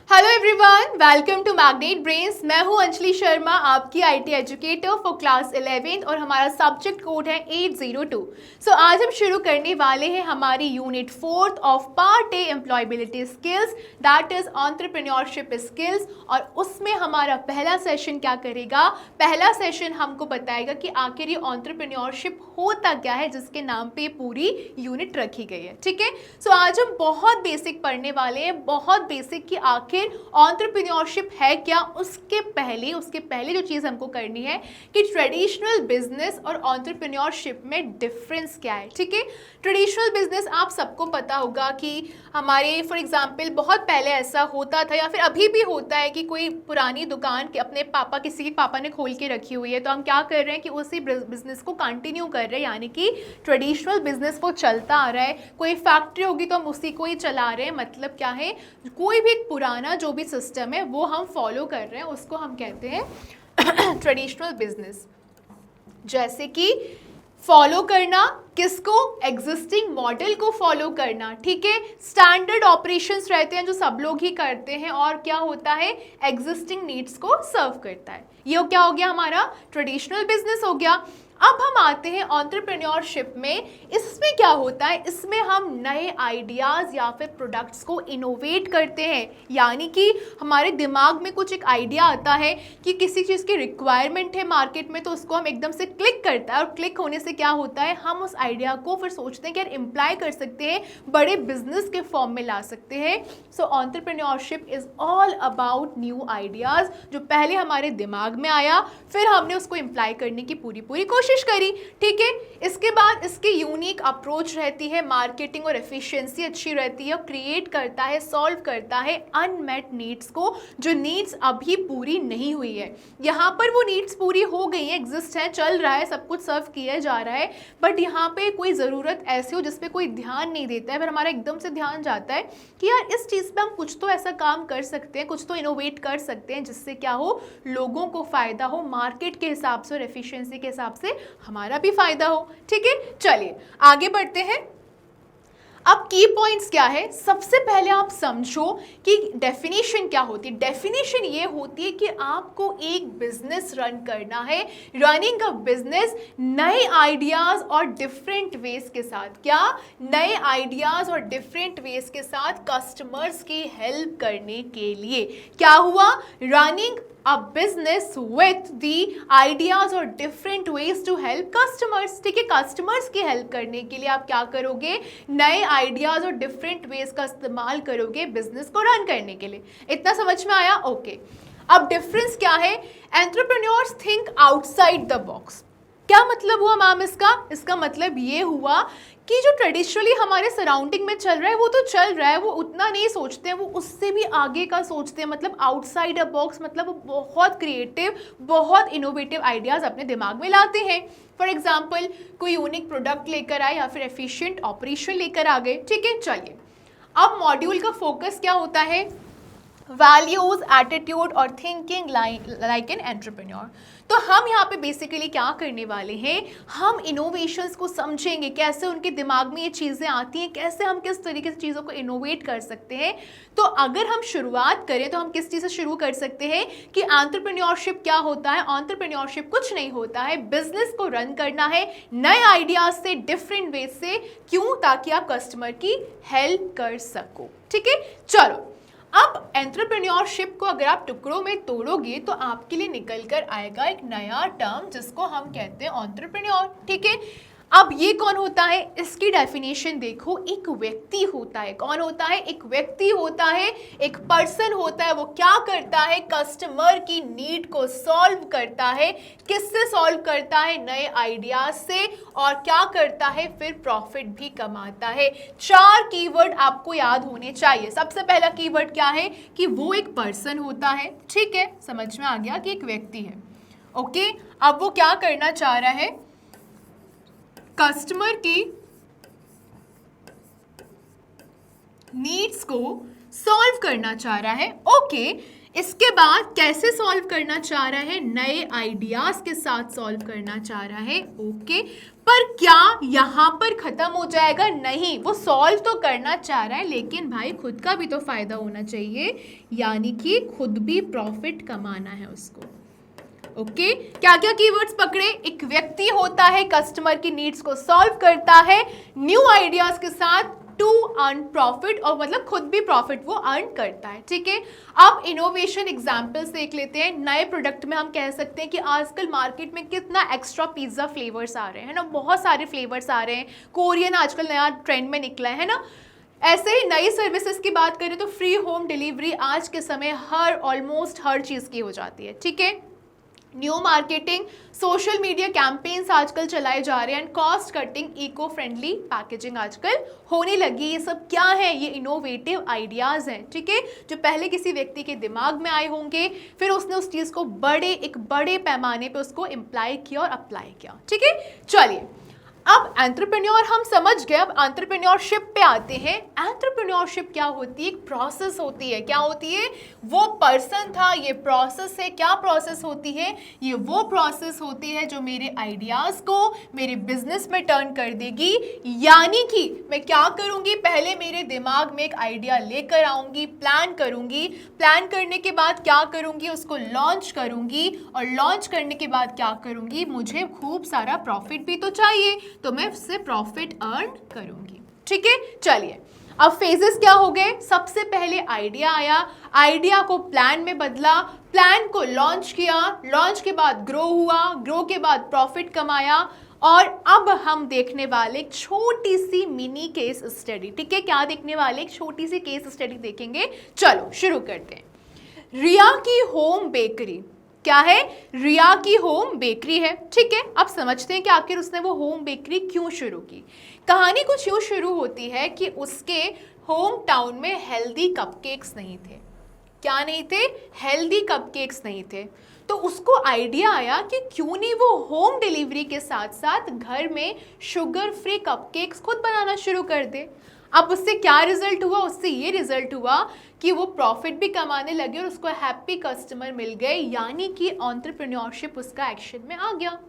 Hello everyone, welcome to Magnet Brains. मैं हूं अंजलि शर्मा, आपकी आईटी एजुकेटर फॉर क्लास 11 और हमारा सब्जेक्ट कोड है 802। सो आज हम शुरू करने वाले हैं हमारी unit 4 of part A employability skills, that is entrepreneurship skills. और उसमें हमारा पहला सेशन क्या करेगा? पहला सेशन हमको बताएगा कि आखिर ये एंटरप्रेन्योरशिप होता क्या है, जिसके नाम पे पूरी यूनिट रखी गई है। ठीक है, सो आज हम बहुत बेसिक पढ़ने वाले हैं, बहुत बेसिक कि आखिर एंटरप्रेन्योरशिप है क्या। उसके पहले जो चीज हमको करनी है कि ट्रेडिशनल बिजनेस और एंटरप्रेन्योरशिप में डिफरेंस क्या है। ठीक है, ट्रेडिशनल बिजनेस आप सबको पता होगा कि हमारे फॉर एग्जांपल बहुत पहले ऐसा होता था या फिर अभी भी होता है कि कोई पुरानी दुकान के अपने किसी के पापा ने खोल के रखी हुई है, तो हम क्या कर रहे हैं कि उसी बिजनेस को कंटिन्यू कर रहे हैं, यानी कि ट्रेडिशनल बिजनेस वो चलता आ रहा है। कोई फैक्ट्री होगी तो हम उसी को ही चला रहे हैं। मतलब क्या है, कोई भी पुराना जो भी सिस्टम है वो हम फॉलो कर रहे हैं, उसको हम कहते हैं ट्रेडिशनल बिजनेस। जैसे कि फॉलो करना किसको? एग्जिस्टिंग मॉडल को फॉलो करना। ठीक है, स्टैंडर्ड ऑपरेशंस रहते हैं जो सब लोग ही करते हैं, और क्या होता है, एग्जिस्टिंग नीड्स को सर्व करता है। ये क्या हो गया, हमारा ट्रेडिशनल बिजनेस हो गया। अब हम आते हैं एंटरप्रेन्योरशिप में। इसमें क्या होता है, इसमें हम नए आइडियाज़ या फिर प्रोडक्ट्स को इनोवेट करते हैं। यानी कि हमारे दिमाग में कुछ एक आइडिया आता है कि किसी चीज़ की रिक्वायरमेंट है मार्केट में, तो उसको हम एकदम से क्लिक करता है, और क्लिक होने से क्या होता है, हम उस आइडिया को फिर सोचते हैं कि यार इम्प्लाई कर सकते हैं, बड़े बिजनेस के फॉर्म में ला सकते हैं। So entrepreneurship is all about new ideas, जो पहले हमारे दिमाग में आया, फिर हमने उसको इम्प्लाई करने की पूरी कोशिश करी। ठीक है, इसके बाद इसकी यूनिक अप्रोच रहती है, मार्केटिंग और एफिशिएंसी अच्छी रहती है, क्रिएट करता है, सॉल्व करता है अनमेट नीड्स को, जो नीड्स अभी पूरी नहीं हुई है। यहाँ पर वो नीड्स पूरी हो गई हैं, एग्जिस्ट है, चल रहा है, सब कुछ सर्व किया जा रहा है, बट यहाँ पे कोई ज़रूरत ऐसी हो जिसपे कोई ध्यान नहीं देता है, फिर हमारा एकदम से ध्यान जाता है कि यार इस चीज़ पे हम कुछ तो ऐसा काम कर सकते हैं, कुछ तो इनोवेट कर सकते हैं जिससे क्या हो, लोगों को फ़ायदा हो, मार्केट के हिसाब से और एफिशिएंसी के हिसाब से हमारा भी फायदा हो। ठीक है, चलिए आगे बढ़ते हैं। अब की पॉइंट्स क्या है, सबसे पहले आप समझो कि डेफिनेशन क्या होती है। डेफिनेशन ये होती है कि आपको एक बिजनेस रन करना है, रनिंग अ बिजनेस नए आइडियाज और डिफरेंट वेज के साथ। क्या? नए आइडियाज और डिफरेंट वेज के साथ कस्टमर्स की हेल्प करने के लिए। क्या हुआ? Running a business with the ideas or different ways to help customers। ठीक है, कस्टमर्स की हेल्प करने के लिए आप क्या करोगे, नए आइडियाज और डिफरेंट वेज का इस्तेमाल करोगे बिजनेस को रन करने के लिए। इतना समझ में आया? ओके। अब डिफरेंस क्या है, entrepreneurs think outside the box. क्या मतलब हुआ मैम इसका? इसका मतलब ये हुआ कि जो ट्रेडिशनली हमारे सराउंडिंग में चल रहा है वो तो चल रहा है, वो उतना नहीं सोचते हैं, वो उससे भी आगे का सोचते हैं। मतलब आउटसाइड अ बॉक्स, मतलब वो बहुत क्रिएटिव, बहुत इनोवेटिव आइडियाज़ अपने दिमाग में लाते हैं। फॉर एग्जाम्पल कोई यूनिक प्रोडक्ट लेकर आए या फिर एफिशिएंट ऑपरेशन लेकर आ गए। ठीक है, चलिए अब मॉड्यूल का फोकस क्या होता है, वैल्यूज, एटीट्यूड और थिंकिंग लाइक एन एंटरप्रेन्योर। तो हम यहाँ पे बेसिकली क्या करने वाले हैं, हम इनोवेशंस को समझेंगे, कैसे उनके दिमाग में ये चीज़ें आती हैं, कैसे हम किस तरीके से चीज़ों को इनोवेट कर सकते हैं। तो अगर हम शुरुआत करें तो हम किस चीज़ से शुरू कर सकते हैं कि एंटरप्रेन्योरशिप क्या होता है। एंटरप्रेन्योरशिप कुछ नहीं होता है, बिजनेस को रन करना है नए आइडियाज से, डिफरेंट वेज से। क्यों? ताकि आप कस्टमर की हेल्प कर सको। ठीक है, चलो अब एंटरप्रेन्योरशिप को अगर आप टुकड़ों में तोड़ोगे तो आपके लिए निकल कर आएगा एक नया टर्म जिसको हम कहते हैं एंटरप्रेन्योर। ठीक है, अब ये कौन होता है, इसकी डेफिनेशन देखो, एक व्यक्ति होता है। कौन होता है? एक व्यक्ति होता है, एक पर्सन होता है। वो क्या करता है, कस्टमर की नीड को सॉल्व करता है। किससे सॉल्व करता है? नए आइडियाज से। और क्या करता है, फिर प्रॉफिट भी कमाता है। 4 कीवर्ड आपको याद होने चाहिए। सबसे पहला कीवर्ड क्या है कि वो एक पर्सन होता है। ठीक है, समझ में आ गया कि एक व्यक्ति है। ओके, अब वो क्या करना चाह रहा है, कस्टमर की नीड्स को सॉल्व करना चाह रहा है। ओके, इसके बाद कैसे सॉल्व करना चाह रहा है? नए आइडियाज के साथ सॉल्व करना चाह रहा है। ओके, पर क्या यहाँ पर खत्म हो जाएगा? नहीं, वो सॉल्व तो करना चाह रहा है, लेकिन भाई खुद का भी तो फायदा होना चाहिए, यानी कि खुद भी प्रॉफिट कमाना है उसको। ओके, क्या क्या कीवर्ड्स पकड़े? एक व्यक्ति होता है, कस्टमर की नीड्स को सॉल्व करता है न्यू आइडियाज के साथ टू अर्न प्रॉफिट, और मतलब खुद भी प्रॉफिट वो अर्न करता है। ठीक है, अब इनोवेशन एग्जांपल्स देख लेते हैं। नए प्रोडक्ट में हम कह सकते हैं कि आजकल मार्केट में कितना एक्स्ट्रा पिज्जा फ्लेवर्स आ रहे हैं ना, बहुत सारे फ्लेवर्स आ रहे हैं। कोरियन आजकल नया ट्रेंड में निकला है ना। ऐसे ही नई सर्विसेज की बात करें तो फ्री होम डिलीवरी आज के समय ऑलमोस्ट हर चीज़ की हो जाती है। ठीक है, new marketing, social media campaigns आजकल चलाए जा रहे हैं, and cost cutting, eco friendly packaging आजकल होने लगी। ये सब क्या है? ये इनोवेटिव आइडियाज़ हैं। ठीक है, जो पहले किसी व्यक्ति के दिमाग में आए होंगे, फिर उसने उस चीज़ को एक बड़े पैमाने पे उसको इम्प्लाई किया और अप्लाई किया। ठीक है, चलिए अब एंटरप्रेन्योर हम समझ गए, अब एंटरप्रेन्योरशिप पे आते हैं। एंटरप्रेन्योरशिप क्या होती है? एक प्रोसेस होती है। क्या होती है? वो पर्सन था, ये प्रोसेस है। क्या प्रोसेस होती है? ये वो प्रोसेस होती है जो मेरे आइडियाज़ को मेरे बिजनेस में टर्न कर देगी। यानी कि मैं क्या करूँगी? पहले मेरे दिमाग में एक आइडिया लेकर आऊँगी, प्लान करूँगी, प्लान करने के बाद क्या करूँगी? उसको लॉन्च करूँगी, और लॉन्च करने के बाद क्या करूँगी? मुझे खूब सारा प्रॉफिट भी तो चाहिए, तो मैं उससे प्रॉफिट अर्न करूंगी। ठीक है, चलिए अब फेजेस क्या हो गए? सबसे पहले आइडिया आया, आइडिया को प्लान में बदला, प्लान को लॉन्च किया, लॉन्च के बाद ग्रो हुआ, ग्रो के बाद प्रॉफिट कमाया, और अब हम देखने वाले एक छोटी सी मिनी केस स्टडी। ठीक है, क्या देखने वाले? एक छोटी सी केस स्टडी देखेंगे। चलो शुरू करते हैं। रिया की होम बेकरी। क्या है? रिया की होम बेकरी है। ठीक है, अब समझते हैं कि आखिर उसने वो होम बेकरी क्यों शुरू की। कहानी कुछ यूँ शुरू होती है कि उसके होम टाउन में हेल्दी कपकेक्स नहीं थे। क्या नहीं थे? हेल्दी कपकेक्स नहीं थे। तो उसको आइडिया आया कि क्यों नहीं वो होम डिलीवरी के साथ साथ घर में शुगर फ्री कपकेक्स खुद बनाना शुरू कर दे। अब उससे क्या रिजल्ट हुआ? उससे ये रिजल्ट हुआ कि वो प्रॉफिट भी कमाने लगे और उसको हैप्पी कस्टमर मिल गए, यानी कि एंटरप्रेन्योरशिप उसका एक्शन में आ गया।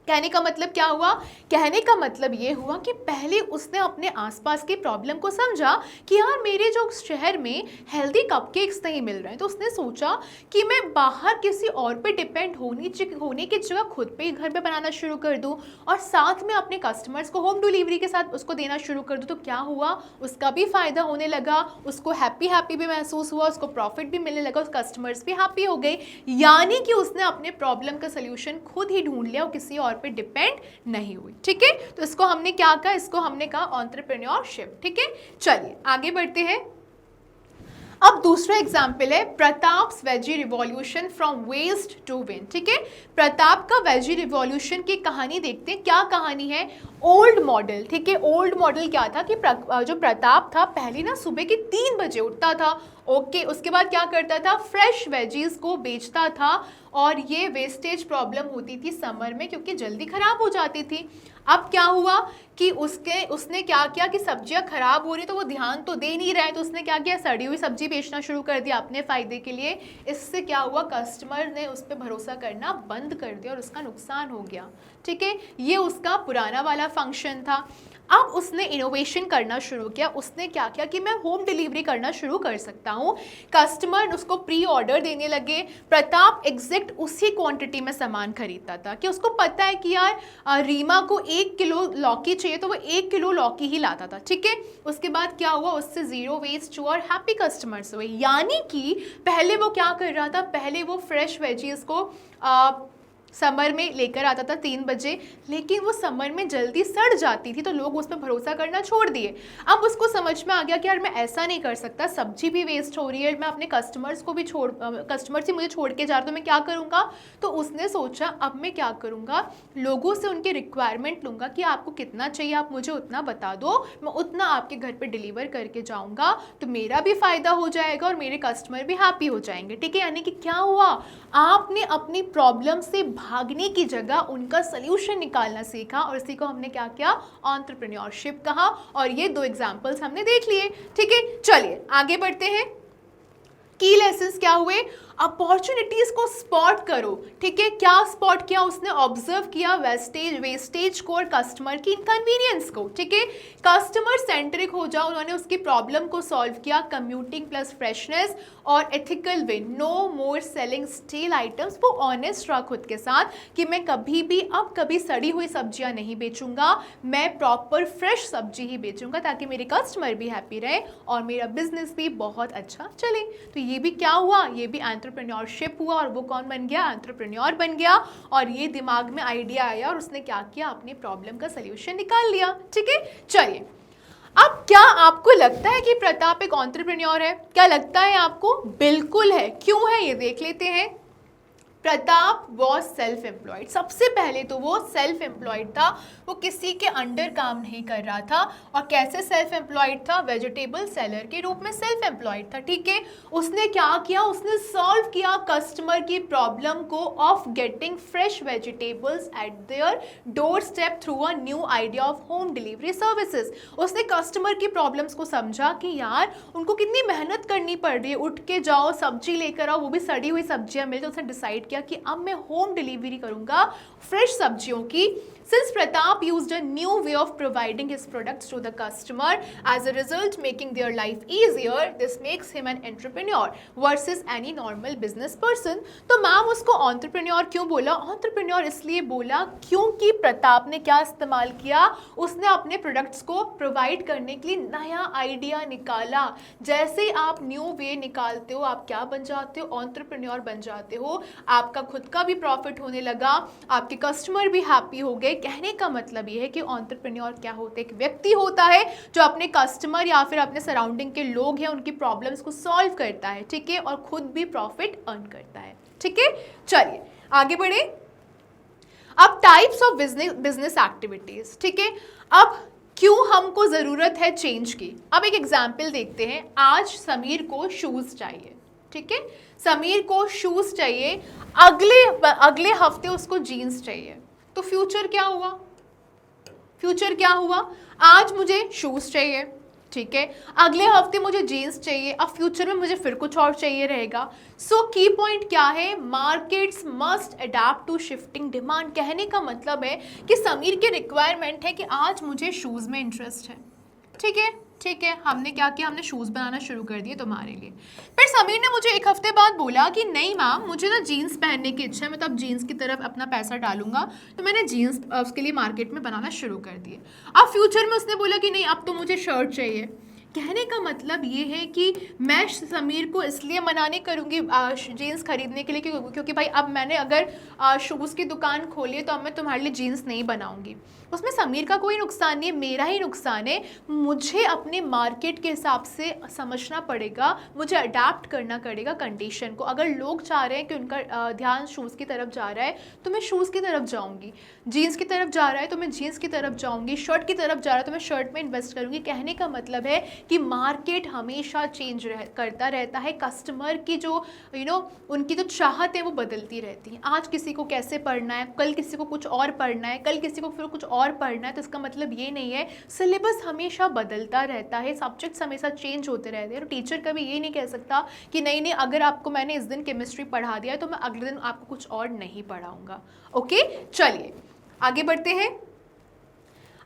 कहने का मतलब क्या हुआ? कहने का मतलब ये हुआ कि पहले उसने अपने आसपास की प्रॉब्लम को समझा कि यार मेरे जो शहर में हेल्दी कपकेक्स नहीं मिल रहे हैं, तो उसने सोचा कि मैं बाहर किसी और पे डिपेंड होने की जगह खुद पे ही घर पे बनाना शुरू कर दूं, और साथ में अपने कस्टमर्स को होम डिलीवरी के साथ उसको देना शुरू कर दूं। तो क्या हुआ? उसका भी फ़ायदा होने लगा, उसको हैप्पी भी महसूस हुआ, उसको प्रॉफिट भी मिलने लगा, कस्टमर्स भी हैप्पी हो गए। यानी कि उसने अपने प्रॉब्लम का सोल्यूशन खुद ही ढूंढ लिया और किसी और पे डिपेंड नहीं हुई। ठीक है, तो इसको हमने क्या कहा? इसको हमने कहा एंटरप्रेन्योरशिप। ठीक है, चलिए आगे बढ़ते हैं। अब दूसरा एग्जाम्पल है Pratap's veggie revolution from waste to win. ठीक है, प्रताप का वेजी रिवॉल्यूशन की कहानी देखते हैं। क्या कहानी है? Old model. ठीक है, ओल्ड मॉडल क्या था कि जो प्रताप था पहले ना सुबह के 3 बजे उठता था। ओके, उसके बाद क्या करता था? फ्रेश वेजीज को बेचता था, और ये वेस्टेज प्रॉब्लम होती थी समर में क्योंकि जल्दी ख़राब हो जाती थी। अब क्या हुआ कि उसने क्या किया कि सब्जियां खराब हो रही तो वो ध्यान तो दे नहीं रहा है, तो उसने क्या किया? सड़ी हुई सब्जी बेचना शुरू कर दिया अपने फ़ायदे के लिए। इससे क्या हुआ? कस्टमर ने उस पर भरोसा करना बंद कर दिया और उसका नुकसान हो गया। ठीक है, ये उसका पुराना वाला फंक्शन था। अब उसने इनोवेशन करना शुरू किया। उसने क्या किया कि मैं होम डिलीवरी करना शुरू कर सकता हूँ। कस्टमर उसको प्री ऑर्डर देने लगे। प्रताप एग्जैक्ट उसी क्वांटिटी में सामान खरीदता था कि उसको पता है कि यार रीमा को 1 किलो लौकी चाहिए, तो वो 1 किलो लौकी ही लाता था। ठीक है, उसके बाद क्या हुआ? उससे ज़ीरो वेस्ट हुआ और हैप्पी कस्टमर्स हुए। यानी कि पहले वो क्या कर रहा था? पहले वो फ्रेश वेजीज को समर में लेकर आता था 3 बजे, लेकिन वो समर में जल्दी सड़ जाती थी, तो लोग उस पर भरोसा करना छोड़ दिए। अब उसको समझ में आ गया कि यार मैं ऐसा नहीं कर सकता, सब्जी भी वेस्ट हो रही है, मैं अपने कस्टमर्स को भी कस्टमर्स ही मुझे छोड़ के जा रहे, तो मैं क्या करूँगा? तो उसने सोचा अब मैं क्या करूँगा? लोगों से उनके रिक्वायरमेंट लूँगा कि आपको कितना चाहिए, आप मुझे उतना बता दो, मैं उतना आपके घर पर डिलीवर करके जाऊँगा, तो मेरा भी फ़ायदा हो जाएगा और मेरे कस्टमर भी हैप्पी हो जाएंगे। ठीक है, यानी कि क्या हुआ? आपने अपनी प्रॉब्लम से भागने की जगह उनका सोल्यूशन निकालना सीखा, और इसी को हमने क्या किया, एंटरप्रेन्योरशिप कहा। और ये 2 एग्जांपल्स हमने देख लिए। ठीक है, चलिए आगे बढ़ते हैं। की लेसन्स क्या हुए, अपॉर्चुनिटीज को स्पॉट करो। ठीक है, क्या स्पॉट किया उसने, ऑब्जर्व किया वेस्टेज को और कस्टमर की इनकन्वीनियंस को। ठीक है, कस्टमर सेंट्रिक हो जाओ, उन्होंने उसकी प्रॉब्लम को सॉल्व किया, कम्यूटिंग प्लस फ्रेशनेस और एथिकल वे, नो मोर सेलिंग स्टील आइटम्स। वो ऑनेस्ट रहा खुद के साथ कि मैं कभी भी अब कभी सड़ी हुई सब्जियां नहीं बेचूंगा, मैं प्रॉपर फ्रेश सब्जी ही बेचूंगा ताकि मेरे कस्टमर भी हैप्पी रहे और मेरा बिजनेस भी बहुत अच्छा चले। तो ये भी क्या हुआ, ये भी एंटरप्रेन्योरशिप हुआ, और वो कौन बन गया, एंटरप्रेन्योर बन गया। और ये दिमाग में आइडिया आया और उसने क्या किया, अपनी प्रॉब्लम का सलूशन निकाल लिया। ठीक है, चलिए अब क्या आपको लगता है कि प्रताप एक एंटरप्रेन्योर है? क्या लगता है आपको? बिल्कुल है। क्यों है ये देख लेते हैं। Pratap was self employed. सबसे पहले तो वो सेल्फ एम्प्लॉयड था, वो किसी के अंडर काम नहीं कर रहा था। और कैसे सेल्फ एम्प्लॉयड था, वेजिटेबल सेलर के रूप में सेल्फ एम्प्लॉयड था। ठीक है, उसने क्या किया, उसने सॉल्व किया कस्टमर की प्रॉब्लम को of getting fresh vegetables eight their door step through a new idea of home delivery services. उसने कस्टमर की प्रॉब्लम्स को समझा कि यार उनको कितनी मेहनत करनी पड़ रही है, उठ के जाओ सब्जी लेकर आओ, वो भी सड़ी हुई सब्जियां मिलती। उसने डिसाइड कि अब मैं होम डिलीवरी करूंगा फ्रेश सब्जियों की। Since Pratap used a new way of providing his products to the customer, as a result making their life easier, this makes him an entrepreneur versus any normal business person. तो ma'am उसको entrepreneur क्यों बोला? entrepreneur इसलिए बोला क्योंकि प्रताप ने क्या इस्तेमाल किया, उसने अपने प्रोडक्ट्स को प्रोवाइड करने के लिए नया आइडिया निकाला। जैसे आप न्यू वे निकालते हो, आप क्या बन जाते हो, entrepreneur बन जाते हो। आपका खुद का भी प्रॉफिट होने लगा, आपके कस्टमर भी हैप्पी हो गए। कहने का मतलब ये है कि एंटरप्रेन्योर क्या होता है, एक व्यक्ति होता है जो अपने कस्टमर या फिर अपने सराउंडिंग के लोग हैं उनकी प्रॉब्लम्स को सॉल्व करता है। ठीक है, और खुद भी प्रॉफिट अर्न करता है। ठीक है, चलिए आगे बढ़े। अब टाइप्स ऑफ बिजनेस एक्टिविटीज। ठीक है, अब क्यों हमको जरूरत है चेंज की। अब एक एग्जाम्पल देखते हैं। आज समीर को शूज चाहिए। ठीक है, समीर को शूज चाहिए, अगले हफ्ते उसको जीन्स चाहिए। तो फ्यूचर क्या हुआ, फ्यूचर क्या हुआ, आज मुझे शूज चाहिए, ठीक है, अगले हफ्ते मुझे जीन्स चाहिए, अब फ्यूचर में मुझे फिर कुछ और चाहिए रहेगा। सो की पॉइंट क्या है, markets must adapt to shifting demand. कहने का मतलब है कि समीर की रिक्वायरमेंट है कि आज मुझे शूज में इंटरेस्ट है। ठीक है, ठीक है, हमने क्या किया, हमने शूज़ बनाना शुरू कर दिए तुम्हारे लिए। फिर समीर ने मुझे एक हफ्ते बाद बोला कि नहीं मैम, मुझे ना जीन्स पहनने की इच्छा है, मैं तो अब जीन्स की तरफ अपना पैसा डालूंगा। तो मैंने जीन्स उसके लिए मार्केट में बनाना शुरू कर दिए। अब फ्यूचर में उसने बोला कि नहीं, अब तो मुझे शर्ट चाहिए। कहने का मतलब ये है कि मैं समीर को इसलिए मना नहीं करूँगी जीन्स खरीदने के लिए क्योंकि भाई अब मैंने अगर शूज़ की दुकान खोली है तो अब मैं तुम्हारे लिए जीन्स नहीं बनाऊँगी। उसमें समीर का कोई नुकसान नहीं है, मेरा ही नुकसान है। मुझे अपने मार्केट के हिसाब से समझना पड़ेगा, मुझे अडेप्ट करना पड़ेगा कंडीशन को। अगर लोग चाह रहे हैं कि उनका ध्यान शूज़ की तरफ जा रहा है तो मैं शूज़ की तरफ जाऊँगी, जीन्स की तरफ जा रहा है तो मैं जीन्स की तरफ जाऊँगी, शर्ट की तरफ जा रहा है तो मैं शर्ट में इन्वेस्ट करूँगी। कहने का मतलब है कि मार्केट हमेशा चेंज करता रहता है। कस्टमर की जो उनकी जो चाहत है वो बदलती रहती है। आज किसी को कैसे पढ़ना है, कल किसी को कुछ और पढ़ना है, कल किसी को फिर कुछ और पढ़ना है। तो इसका मतलब ये नहीं है, सिलेबस हमेशा बदलता रहता है, सब्जेक्ट्स हमेशा चेंज होते रहते हैं। और टीचर कभी ये नहीं कह सकता कि नहीं अगर आपको मैंने इस दिन केमिस्ट्री पढ़ा दिया तो मैं अगले दिन आपको कुछ और नहीं पढ़ाऊँगा। ओके, चलिए आगे बढ़ते हैं।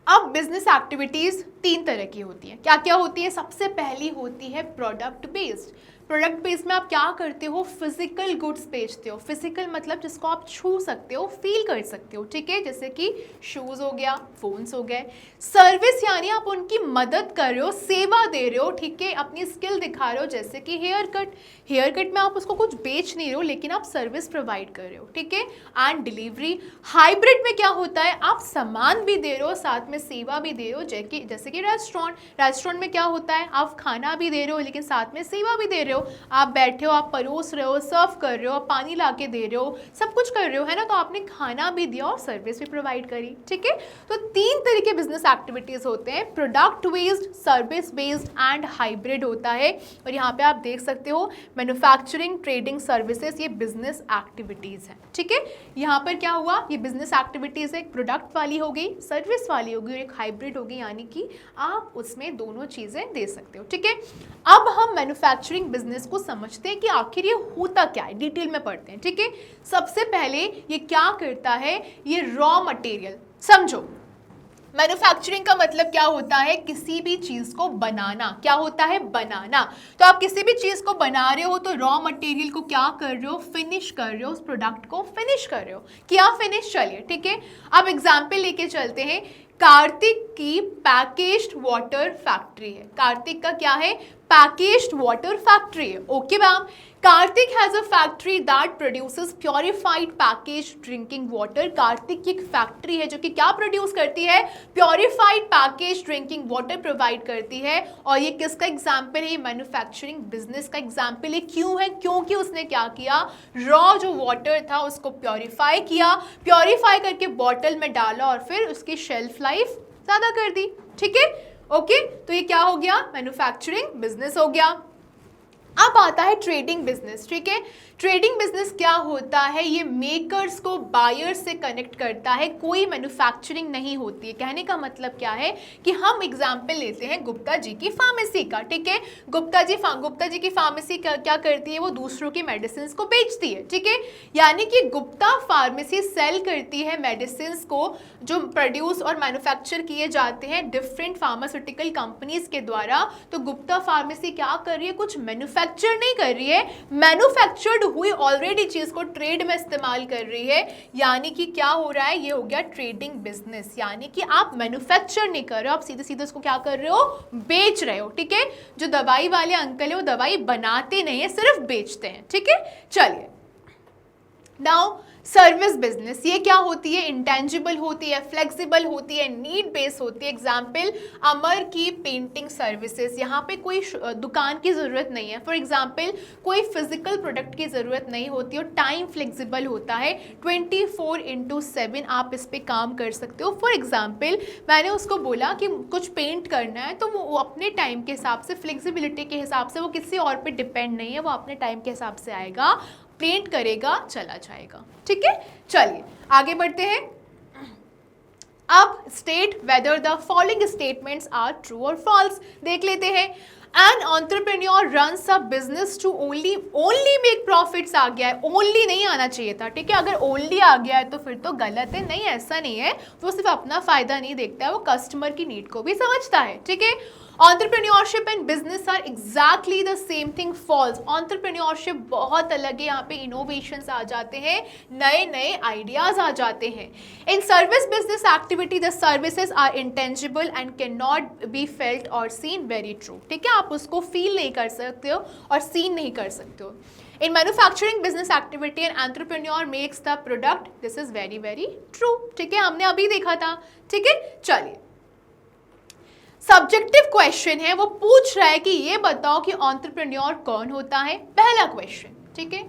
अब बिजनेस एक्टिविटीज़ 3 तरह की होती हैं। क्या क्या होती है? सबसे पहली होती है प्रोडक्ट बेस्ड। प्रोडक्ट बेस्ड में आप क्या करते हो, फिजिकल गुड्स बेचते हो। फिजिकल मतलब जिसको आप छू सकते हो, फील कर सकते हो। ठीक है, जैसे कि शूज़ हो गया, फोन्स हो गए। सर्विस यानी आप उनकी मदद कर रहे हो, सेवा दे रहे हो। ठीक है, अपनी स्किल दिखा रहे हो, जैसे कि हेयर कट। हेयर कट में आप उसको कुछ बेच नहीं रहे हो लेकिन आप सर्विस प्रोवाइड कर रहे हो। ठीक है, एंड डिलीवरी। हाइब्रिड में क्या होता है, आप सामान भी दे रहे हो साथ में सेवा भी दे रहे हो। जैसे कि रेस्टोरेंट में क्या होता है, आप खाना भी दे रहे हो लेकिन साथ में सेवा भी दे रहे हो। हो, आप बैठे हो, आप परोस रहे हो, सर्व कर रहे हो, आप पानी ला के दे रहे हो, सब कुछ कर रहे हो, है ना, तो आपने खाना भी दिया और सर्विस भी प्रोवाइड करी, ठीक है। तो 3 तरह के बिजनेस एक्टिविटीज होते हैं, product based, service based and hybrid होता है। और यहाँ पे आप देख सकते हो मैन्युफैक्चरिंग, ट्रेडिंग, सर्विसेज, ये बिजनेस एक्टिविटीज हैं, ठीक है। यहाँ पर क्या हुआ, ये बिजनेस एक्टिविटीज एक प्रोडक्ट वाली हो गई, सर्विस वाली होगी और एक हाइब्रिड होगी, यानी कि आप उसमें दोनों चीजें दे सकते हो, ठीक है। अब हम मैन्युफैक्चरिंग बिजनेस को समझते हैं कि आखिर ये होता क्या है, डिटेल में पढ़ते हैं, ठीक है। सबसे पहले ये क्या करता है, ये रॉ मटेरियल समझो। मैन्युफैक्चरिंग का मतलब क्या होता है, किसी भी चीज को बनाना, क्या होता है, बनाना। तो आप किसी भी चीज को बना रहे हो तो रॉ मटेरियल को क्या कर रहे हो, फिनिश कर रहे हो, उस प्रोडक्ट को फिनिश कर रहे हो, क्या फिनिश, चलिए ठीक है। अब एग्जाम्पल लेके चलते हैं, कार्तिक की पैकेज्ड वाटर फैक्ट्री है, कार्तिक का क्या है, पैकेज्ड वाटर फैक्ट्री है, okay ma'am. Kartik has a factory that produces purified packaged drinking water, Kartik की एक फैक्ट्री है जो कि क्या प्रोड्यूस करती है, purified packaged drinking water provide करती है। और ये किसका एग्जाम्पल है, मैन्युफैक्चरिंग बिजनेस का एग्जाम्पल है। क्यों है, क्योंकि उसने क्या किया, रॉ जो वाटर था उसको प्योरीफाई किया, प्योरीफाई करके बॉटल में डाला और फिर उसकी शेल्फ लाइफ ज्यादा कर दी, ठीक है, ओके। तो ये क्या हो गया, मैन्युफैक्चरिंग बिजनेस हो गया। अब आता है ट्रेडिंग बिजनेस, ठीक है। ट्रेडिंग बिजनेस क्या होता है, ये मेकर्स को बायर्स से कनेक्ट करता है, कोई मैन्युफैक्चरिंग नहीं होती है। कहने का मतलब क्या है कि हम एग्जांपल लेते हैं गुप्ता जी की फार्मेसी का, ठीक है। गुप्ता जी की फार्मेसी क्या करती है, वो दूसरों की मेडिसिन को बेचती है, ठीक है। यानी कि गुप्ता फार्मेसी सेल करती है मेडिसिन को जो प्रोड्यूस और मैन्युफैक्चर किए जाते हैं डिफरेंट फार्मास्यूटिकल कंपनीज के द्वारा। तो गुप्ता फार्मेसी क्या कर रही है, कुछ मैन्युफैक्चर नहीं कर रही है, मैन्युफैक्चर्ड हुई ऑलरेडी चीज को ट्रेड में इस्तेमाल कर रही है। यानी कि क्या हो रहा है, ये हो गया ट्रेडिंग बिजनेस, यानी कि आप मैन्युफैक्चर नहीं कर रहे हो, आप सीधे सीधे उसको क्या कर रहे हो, बेच रहे हो, ठीक है। जो दवाई वाले अंकल है वो दवाई बनाते नहीं है, सिर्फ बेचते हैं, ठीक है। चलिए नाउ सर्विस बिजनेस, ये क्या होती है, इंटेंजिबल होती है, फ्लेक्सिबल होती है, नीड बेस होती है। एग्जाम्पल अमर की पेंटिंग सर्विसेज, यहाँ पे कोई दुकान की ज़रूरत नहीं है। फॉर एग्जाम्पल कोई फिजिकल प्रोडक्ट की ज़रूरत नहीं होती और टाइम फ्लेक्सिबल होता है, 24/7 आप इस पर काम कर सकते हो। फॉर एग्जाम्पल मैंने उसको बोला कि कुछ पेंट करना है, तो वो अपने टाइम के हिसाब से, फ्लेक्सिबिलिटी के हिसाब से, वो किसी और पे डिपेंड नहीं है, वो अपने टाइम के हिसाब से आएगा, पेंट करेगा, चला जाएगा, ठीक है। चलिए आगे बढ़ते हैं। अब state whether the following statements are true और फॉल्स, देख लेते हैं। An entrepreneur runs a business to only make profits, आ गया है, ओनली नहीं आना चाहिए था, ठीक है। अगर ओनली आ गया है तो फिर तो गलत है, नहीं ऐसा नहीं है, वो सिर्फ अपना फायदा नहीं देखता है, वो कस्टमर की नीड को भी समझता है, ठीक है। Entrepreneurship and business are exactly the same thing, false. Entrepreneurship बहुत अलग है, यहाँ पे innovations आ जाते हैं, नए नए ideas आ जाते हैं। In service business activity, the services are intangible and cannot be felt or seen. Very true, ठीक है, आप उसको feel नहीं कर सकते हो और see नहीं कर सकते हो। In manufacturing business activity, an entrepreneur makes the product. This is very very true, ठीक है, हमने अभी देखा था, ठीक है। चलिए सब्जेक्टिव क्वेश्चन है, वो पूछ रहा है कि ये बताओ कि एंटरप्रेन्योर कौन होता है, पहला क्वेश्चन, ठीक है।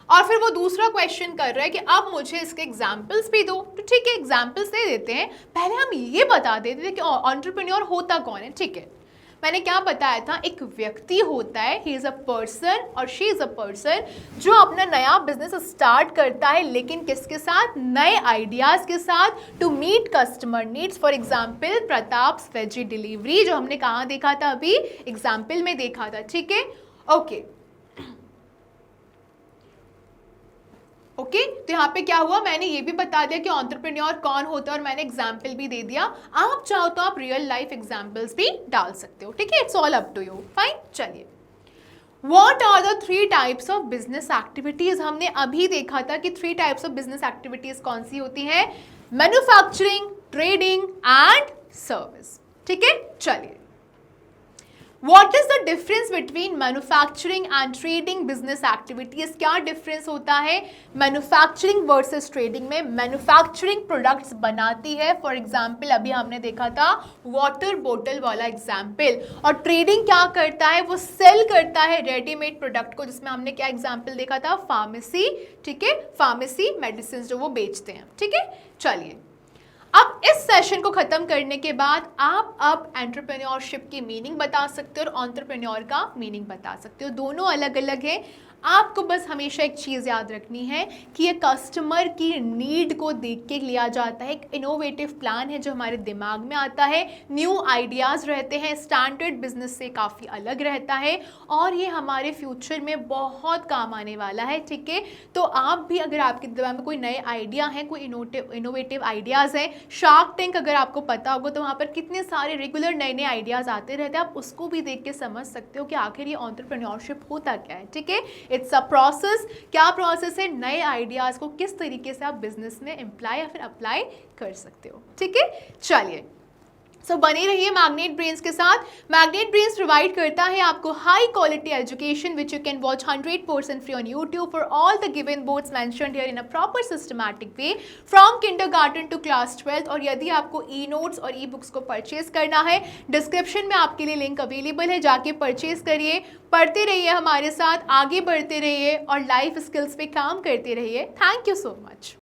और फिर वो दूसरा क्वेश्चन कर रहा है कि अब मुझे इसके एग्जाम्पल्स भी दो, तो ठीक है एग्जाम्पल्स दे देते हैं। पहले हम ये बता देते थे कि एंटरप्रेन्योर होता कौन है, ठीक है। मैंने क्या बताया था, एक व्यक्ति होता है, ही इज अ पर्सन और शी इज अ पर्सन, जो अपना नया बिजनेस स्टार्ट करता है, लेकिन किसके साथ, नए आइडियाज के साथ, to meet customer needs. For example Pratap's veggie delivery, जो हमने कहाँ देखा था, अभी एग्जाम्पल में देखा था, ठीक है, ओके ओके। तो यहाँ पे क्या हुआ, मैंने ये भी बता दिया कि एंटरप्रेन्योर कौन होता है और मैंने एग्जाम्पल भी दे दिया। आप चाहो तो आप रियल लाइफ एग्जाम्पल्स भी डाल सकते हो, ठीक है, it's all up to you, fine. चलिए What are the 3 types of business activities? हमने अभी देखा था कि 3 types of business activities कौन सी होती हैं, मैन्युफैक्चरिंग, ट्रेडिंग एंड सर्विस, ठीक है। चलिए What is the difference between manufacturing and trading business activities? क्या डिफरेंस होता है मैन्युफैक्चरिंग वर्सेस ट्रेडिंग में? मैन्युफैक्चरिंग प्रोडक्ट्स बनाती है, फॉर एग्जाम्पल अभी हमने देखा था वाटर बोतल वाला एग्जाम्पल, और ट्रेडिंग क्या करता है, वो सेल करता है रेडीमेड प्रोडक्ट को, जिसमें हमने क्या एग्जाम्पल देखा था, फार्मेसी, ठीक है, फार्मेसी मेडिसिन जो वो बेचते हैं, ठीक है। चलिए, अब इस सेशन को खत्म करने के बाद आप अब एंटरप्रेन्योरशिप की मीनिंग बता सकते हो और एंटरप्रेन्योर का मीनिंग बता सकते हो, दोनों अलग अलग है। आपको बस हमेशा एक चीज़ याद रखनी है कि ये कस्टमर की नीड को देख के लिया जाता है, एक इनोवेटिव प्लान है जो हमारे दिमाग में आता है, न्यू आइडियाज़ रहते हैं, स्टैंडर्ड बिजनेस से काफ़ी अलग रहता है, और ये हमारे फ्यूचर में बहुत काम आने वाला है, ठीक है। तो आप भी, अगर आपके दिमाग में कोई नए आइडिया हैं, कोई इनोवेटिव आइडियाज़ हैं, शार्क टैंक अगर आपको पता होगा तो वहाँ पर कितने सारे रेगुलर नए नए आइडियाज़ आते रहते हैं, आप उसको भी देख के समझ सकते हो कि आखिर ये एंटरप्रेन्योरशिप होता क्या है, ठीक है। It's a process. क्या प्रोसेस है? नए आइडियाज़ को किस तरीके से आप बिजनेस में इम्प्लाई या फिर अप्लाई कर सकते हो, ठीक है। चलिए, सो बने रहिए मैग्नेट ब्रेन्स के साथ। मैग्नेट ब्रेन्स प्रोवाइड करता है आपको high quality education which you can watch 100% free on YouTube for all the given boards mentioned here in a proper systematic way from kindergarten to class 12th। और यदि आपको e notes और e books को purchase करना है, description में आपके लिए लिंक अवेलेबल है, जाके परचेज करिए, पढ़ते रहिए हमारे साथ, आगे बढ़ते रहिए और लाइफ स्किल्स पे काम करते रहिए। Thank you so much.